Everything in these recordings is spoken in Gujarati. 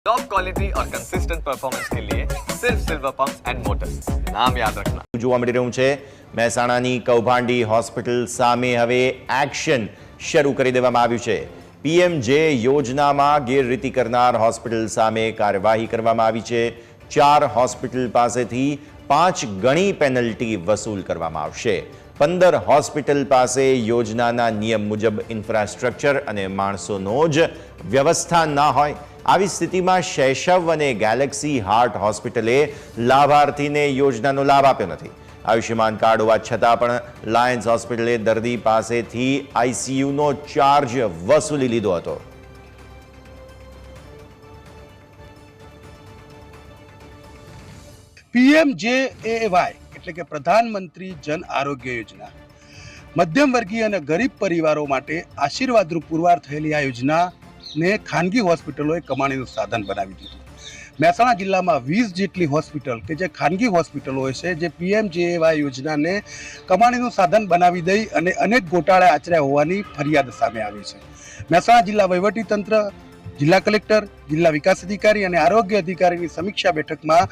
टॉप क्वालिटी और कंसिस्टेंट परफॉर्मेंस के लिए सिर्फ सिल्वर पंप्स एंड मोटर्स, नाम याद रखना। જોવા મળી રહ્યું છે મહેસાણાની કૌભાંડી હોસ્પિટલ સામે હવે એક્શન શરૂ કરી દેવામાં આવ્યું છે। પીએમજે યોજનામાં ગેરરીતિ કરનાર હોસ્પિટલ સામે કાર્યવાહી કરવામાં આવી છે। 4 હોસ્પિટલ પાસેથી 5 ગણી પેનલ્ટી વસૂલ કરવામાં આવશે। 15 હોસ્પિટલ પાસે યોજનાના નિયમ મુજબ ઇન્ફ્રાસ્ટ્રક્ચર અને માણસોનો જ વ્યવસ્થા ના હોય। આવી સ્થિતિમાં શૈશવ અને ગેલેક્સી હાર્ટ હોસ્પિટલે લાભાર્થીને યોજનાનો લાભ આપ્યો નથી। આયુષ્યમાન કાર્ડ હોવા છતાં પણ લાયન્સ હોસ્પિટલે દર્દી પાસેથી આઈસીયુનો ચાર્જ વસૂલી લીધો હતો। PMJAY એટલે કે પ્રધાનમંત્રી જન આરોગ્ય યોજના મધ્યમ વર્ગીય અને ગરીબ પરિવારો માટે આશીર્વાદરૂપ પુરવાર થયેલી આ યોજનાને ખાનગી હોસ્પિટલોએ કમાણીનું સાધન બનાવી દીધું। મહેસાણા જિલ્લામાં 20 જેટલી હોસ્પિટલ કે જે ખાનગી હોસ્પિટલો હોય છે જે PMJAY યોજનાને કમાણીનું સાધન બનાવી દઈ અને અનેક ગોટાળા આચર્યા હોવાની ફરિયાદ સામે આવી છે। મહેસાણા જિલ્લા વહીવટીતંત્ર, જિલ્લા કલેક્ટર, જિલ્લા વિકાસ અધિકારી અને આરોગ્ય અધિકારીની સમીક્ષા બેઠકમાં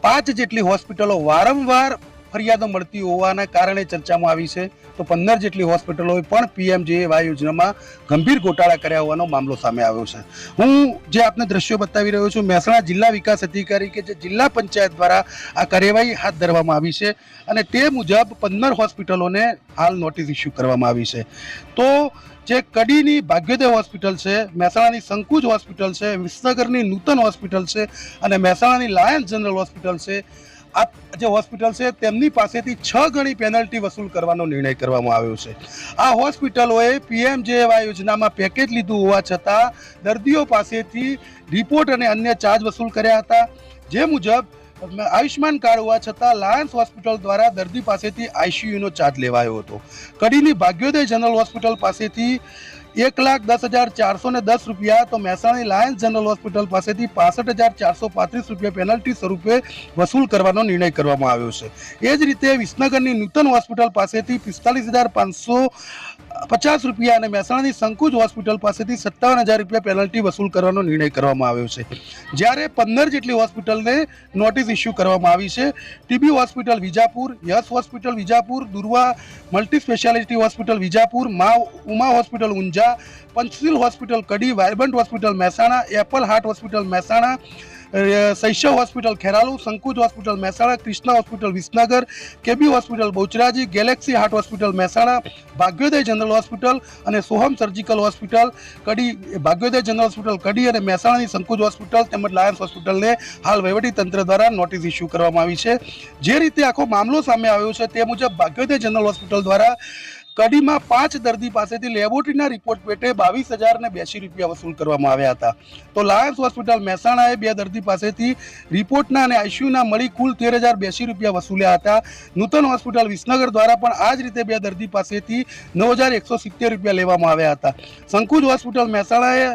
5 જેટલી હોસ્પિટલો વારંવાર ફરિયાદો મળતી હોવાના કારણે ચર્ચામાં આવી છે, તો 15 જેટલી હોસ્પિટલોએ પણ PMJAY યોજનામાં ગંભીર ગોટાળા કર્યા હોવાનો મામલો સામે આવ્યો છે। હું જે આપને દ્રશ્યો બતાવી રહ્યો છું, મહેસાણા જિલ્લા વિકાસ અધિકારી કે જે જિલ્લા પંચાયત દ્વારા આ કાર્યવાહી હાથ ધરવામાં આવી છે અને તે મુજબ 15 હોસ્પિટલોને હાલ નોટિસ ઇસ્યુ કરવામાં આવી છે। તો જે કડીની ભાગ્યોદય હોસ્પિટલ છે, મહેસાણાની સંકુજ હોસ્પિટલ છે, વિસનગરની નૂતન હોસ્પિટલ છે અને મહેસાણાની લાયન્સ જનરલ હોસ્પિટલ છે, આ જે હોસ્પિટલ છે તેમની પાસેથી 6 ગણી પેનલ્ટી વસૂલ કરવાનો નિર્ણય કરવામાં આવ્યો છે। આ હોસ્પિટલોએ PMJAY યોજનામાં પેકેજ લીધું હોવા છતાં દર્દીઓ પાસેથી રિપોર્ટ અને અન્ય ચાર્જ વસૂલ કર્યા હતા। જે મુજબ આયુષ્માન કાર્ડ હોવા છતાં લાયન્સ હોસ્પિટલ દ્વારા દર્દી પાસેથી આઈસીયુનો ચાર્જ લેવાયો હતો। કડીની ભાગ્યોદય જનરલ હોસ્પિટલ પાસેથી 1,10,410 રૂપિયા, તો મહેસાણાની લાયન્સ જનરલ હોસ્પિટલ પાસેથી 65,435 રૂપિયા પેનલ્ટી સ્વરૂપે વસૂલ કરવાનો નિર્ણય કરવામાં આવ્યો છે। એ જ રીતે વિસનગરની નૂતન હોસ્પિટલ પાસેથી 45,550 રૂપિયા અને મહેસાણાની સંકુજ હોસ્પિટલ પાસેથી 57,000 રૂપિયા પેનલ્ટી વસૂલ કરવાનો નિર્ણય કરવામાં આવ્યો છે। જ્યારે 15 જેટલી હોસ્પિટલને નોટિસ ઇસ્યુ કરવામાં આવી છે। TB hospital Vijapur, Yash hospital Vijapur, Durva multi speciality hospital Vijapur, Maa Uma hospital Unjha, Panchshil hospital Kadi, vibrant hospital Mehsana, apple heart hospital Mehsana, Shaishav hospital Kheralu, Sankuj hospital Mehsana, Krishna hospital Visnagar, KB hospital Becharaji, galaxy heart hospital Mehsana, Bhagyoday general hospital और सोहम सर्जिकल हॉस्पिटल कड़ी, भाग्योदय जनरल हॉस्पिटल कड़ी और મહેસાણાની સંકુજ હોસ્પિટલ તેમજ લાયન્સ હોસ્પિટલને હાલ વહીવટીતંત્ર દ્વારા નોટિસ ઇસ્યુ કરવામાં આવી છે। જે રીતે આખો મામલો સામે આવ્યો છે તે મુજબ ભાગ્યોદય જનરલ હોસ્પિટલ દ્વારા કડીમાં 5 દર્દી પાસેથી લેબોરેટરીના રિપોર્ટ પેટે 22,082 રૂપિયા વસૂલ કરવામાં આવ્યા હતા। તો લાયન્સ હોસ્પિટલ મહેસાણાએ 2 દર્દી પાસેથી રિપોર્ટના અને આઈસીયુના મળી કુલ 13,082 રૂપિયા વસૂલ્યા હતા। નૂતન હોસ્પિટલ વિસનગર દ્વારા પણ આ જ રીતે 2 દર્દી પાસેથી 9,170 રૂપિયા લેવામાં આવ્યા હતા। સંકુજ હોસ્પિટલ મહેસાણાએ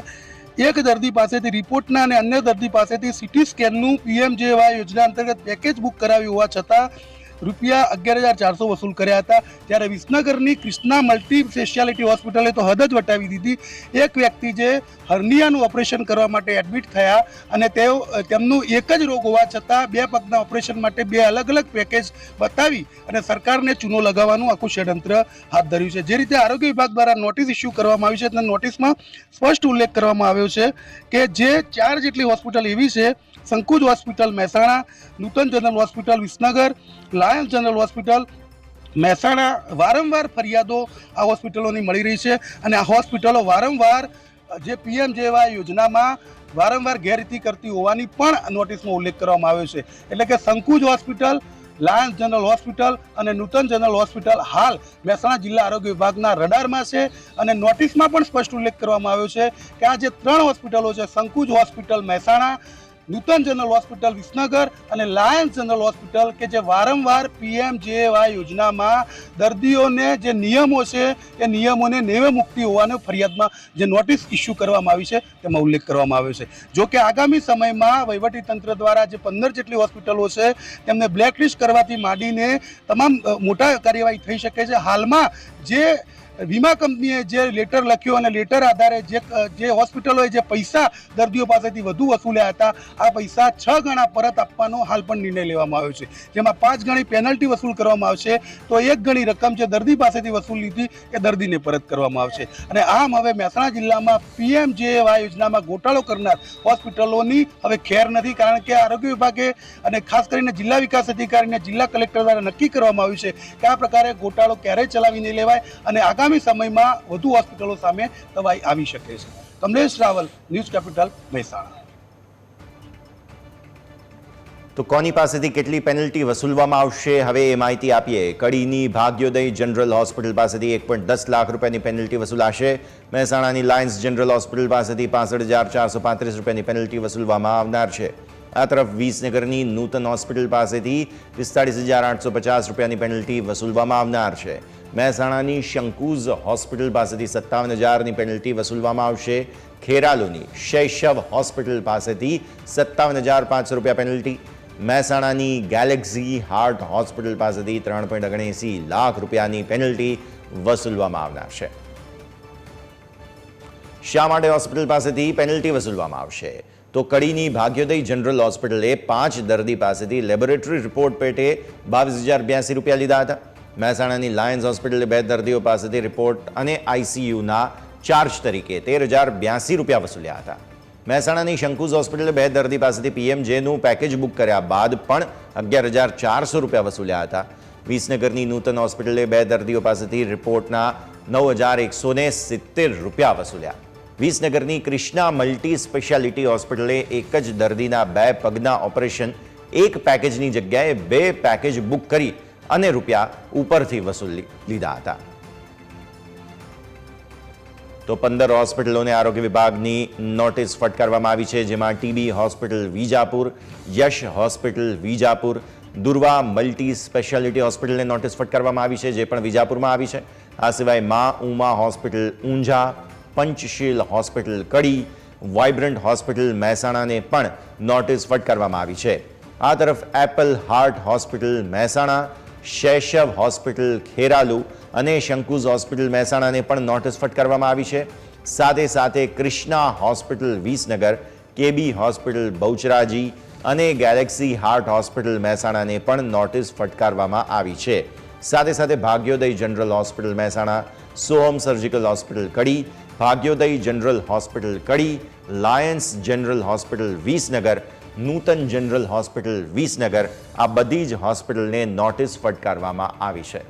1 દર્દી પાસેથી રિપોર્ટના અને અન્ય દર્દી પાસેથી સીટી સ્કેનનું PMJAY યોજના અંતર્ગત પેકેજ બુક કરાવ્યું હોવા છતાં રૂપિયા 11,400 વસૂલ કર્યા હતા। ત્યારે વિસનગરની કૃષ્ણા મલ્ટી સ્પેશિયાલિટી હોસ્પિટલે તો હદ જ વટાવી દીધી। એક વ્યક્તિ જે હર્નિયાનું ઓપરેશન કરવા માટે એડમિટ થયા અને તેમનું એક જ રોગ હોવા છતાં 2 પગના ઓપરેશન માટે 2 અલગ અલગ પેકેજ બતાવી અને સરકારને ચૂનો લગાવવાનું આખું ષડયંત્ર હાથ ધર્યું છે। જે રીતે આરોગ્ય વિભાગ દ્વારા નોટિસ ઇસ્યુ કરવામાં આવી છે તે નોટિસમાં સ્પષ્ટ ઉલ્લેખ કરવામાં આવ્યો છે કે જે 4 જેટલી હોસ્પિટલ એવી છે, Sankuj hospital Mehsana, Nutan general hospital Visnagar, lions general hospital Mehsana, વારંવાર ફરિયાદો આ હોસ્પિટલોની મળી રહી છે અને આ હોસ્પિટલો વારંવાર જે PMJAY યોજનામાં વારંવાર ગેરરીતિ કરતી હોવાની પણ નોટિસમાં ઉલ્લેખ કરવામાં આવ્યો છે। એટલે કે સંકુજ હોસ્પિટલ, લાયન્સ જનરલ હોસ્પિટલ અને નૂતન જનરલ હોસ્પિટલ હાલ મહેસાણા જિલ્લા આરોગ્ય વિભાગના રડારમાં છે અને નોટિસમાં પણ સ્પષ્ટ ઉલ્લેખ કરવામાં આવ્યો છે કે આ જે 3 હોસ્પિટલો છે, Sankuj hospital Mehsana, Nutan general hospital Visnagar અને લાયન્સ જનરલ હોસ્પિટલ કે જે વારંવાર PMJAY યોજનામાં દર્દીઓને જે નિયમો છે એ નિયમોને નેવે મૂકતી હોવાનો ફરિયાદમાં જે નોટિસ ઇસ્યુ કરવામાં આવી છે તેમાં ઉલ્લેખ કરવામાં આવ્યો છે। જો કે આગામી સમયમાં વહીવટીતંત્ર દ્વારા જે 15 જેટલી હોસ્પિટલો છે તેમને બ્લેકલિસ્ટ કરવાથી માંડીને તમામ મોટા કાર્યવાહી થઈ શકે છે। હાલમાં જે વીમા કંપનીએ જે લેટર લખ્યો અને લેટર આધારે જે હોસ્પિટલોએ જે પૈસા દર્દીઓ પાસેથી વધુ વસૂલ્યા હતા, આ પૈસા 6 ગણા પરત આપવાનો હાલ પણ નિર્ણય લેવામાં આવ્યો છે, જેમાં 5 ગણી પેનલ્ટી વસૂલ કરવામાં આવશે, તો 1 ગણી રકમ જે દર્દી પાસેથી વસૂલ લીધી એ દર્દીને પરત કરવામાં આવશે. અને આમ હવે મહેસાણા જિલ્લામાં PMJAY યોજનામાં ગોટાળો કરનાર હોસ્પિટલોની હવે ખેર નથી, કારણ કે આરોગ્ય વિભાગે અને ખાસ કરીને જિલ્લા વિકાસ અધિકારી અને જિલ્લા કલેક્ટર દ્વારા નક્કી કરવામાં આવ્યું છે કે આ પ્રકારે ગોટાળો ક્યારેય ચલાવી નહીં લેવાય અને આગામી સમયમાં વધુ હોસ્પિટલો સામે દવાઈ આવી શકે છે. Kamlesh Raval, News Capital, Mehsana. તો કોની પાસેથી કેટલી પેનલ્ટી વસૂલવામાં આવશે, હવે એ માહિતી આપીએ. કડીની ભાગ્યોદય જનરલ હોસ્પિટલ પાસેથી 1.10 લાખ રૂપિયાની પેનલ્ટી વસૂલાશે. મહેસાણાની લાયન્સ જનરલ હોસ્પિટલ પાસેથી 65,435 રૂપિયાની પેનલ્ટી વસૂલવામાં આવનાર છે. આ તરફ વિસનગરની નૂતન હોસ્પિટલ પાસેથી 45,850 રૂપિયાની પેનલ્ટી વસૂલવામાં આવનાર છે. મહેસાણાની શંકુઝ હોસ્પિટલ પાસેથી 57,000ની પેનલ્ટી વસૂલવામાં આવશે. ખેરાલુની શૈશવ હોસ્પિટલ પાસેથી 57,500 રૂપિયા પેનલ્ટી. મહેસાણાની ગેલેક્સી હાર્ટ હોસ્પિટલ પાસેથી 3.79 લાખ રૂપિયાની પેનલ્ટી વસૂલવામાં આવનાર છે. શા માટે હોસ્પિટલ પાસેથી પેનલ્ટી વસૂલવામાં આવશે? તો કડીની ભાગ્યોદય જનરલ હોસ્પિટલે 5 દર્દી પાસેથી લેબોરેટરી રિપોર્ટ પેટે 22,082 રૂપિયા લીધા હતા. મહેસાણાની લાયન્સ હોસ્પિટલે 2 દર્દીઓ પાસેથી રિપોર્ટ અને ICUના ચાર્જ તરીકે 13,082 રૂપિયા વસૂલ્યા હતા. મહેસાણાની શંકુઝ હોસ્પિટલે 2 દર્દી પાસેથી PMJનું પેકેજ બુક કર્યા બાદ પણ 11,400 રૂપિયા વસૂલ્યા હતા. વિસનગરની નૂતન હોસ્પિટલે 2 દર્દીઓ પાસેથી રિપોર્ટના 9,170 રૂપિયા વસૂલ્યા. વિસનગરની કૃષ્ણા મલ્ટી સ્પેશિયાલિટી હોસ્પિટલે એક જ દર્દીના 2 પગના ઓપરેશન એક પેકેજની જગ્યાએ 2 પેકેજ બુક કરી અને રૂપિયા ઉપરથી વસૂલી લીધા હતા. તો 15 હોસ્પિટલોને આરોગ્ય વિભાગની નોટિસ ફટકારવામાં આવી છે, જેમાં TB hospital Vijapur, Yash hospital Vijapur, Durva multi speciality હોસ્પિટલને નોટિસ ફટકારવામાં આવી છે, જે પણ વિજાપુરમાં આવી છે. આ સિવાય મા ઉમા હોસ્પિટલ ઊંઝા, પંચશીલ હોસ્પિટલ કડી, વાઇબ્રન્ટ હોસ્પિટલ મહેસાણાને પણ નોટિસ ફટકારવામાં આવી છે. આ તરફ Apple heart hospital Mehsana, Shaishav hospital Kheralu અને શંકુઝ હોસ્પિટલ મહેસાણાને પણ નોટિસ ફટકારવામાં આવી છે. સાથે સાથે Krishna hospital Visnagar, KB hospital Bahucharaji અને ગેલેક્સી હાર્ટ હોસ્પિટલ મહેસાણાને પણ નોટિસ ફટકારવામાં આવી છે. સાથે સાથે Bhagyoday general hospital Mehsana, Soham surgical hospital Kadi, Bhagyoday general hospital Kadi, lions general hospital Visnagar, Nutan general hospital Visnagar, આ બધી જ હોસ્પિટલને નોટિસ ફટકારવામાં આવી છે.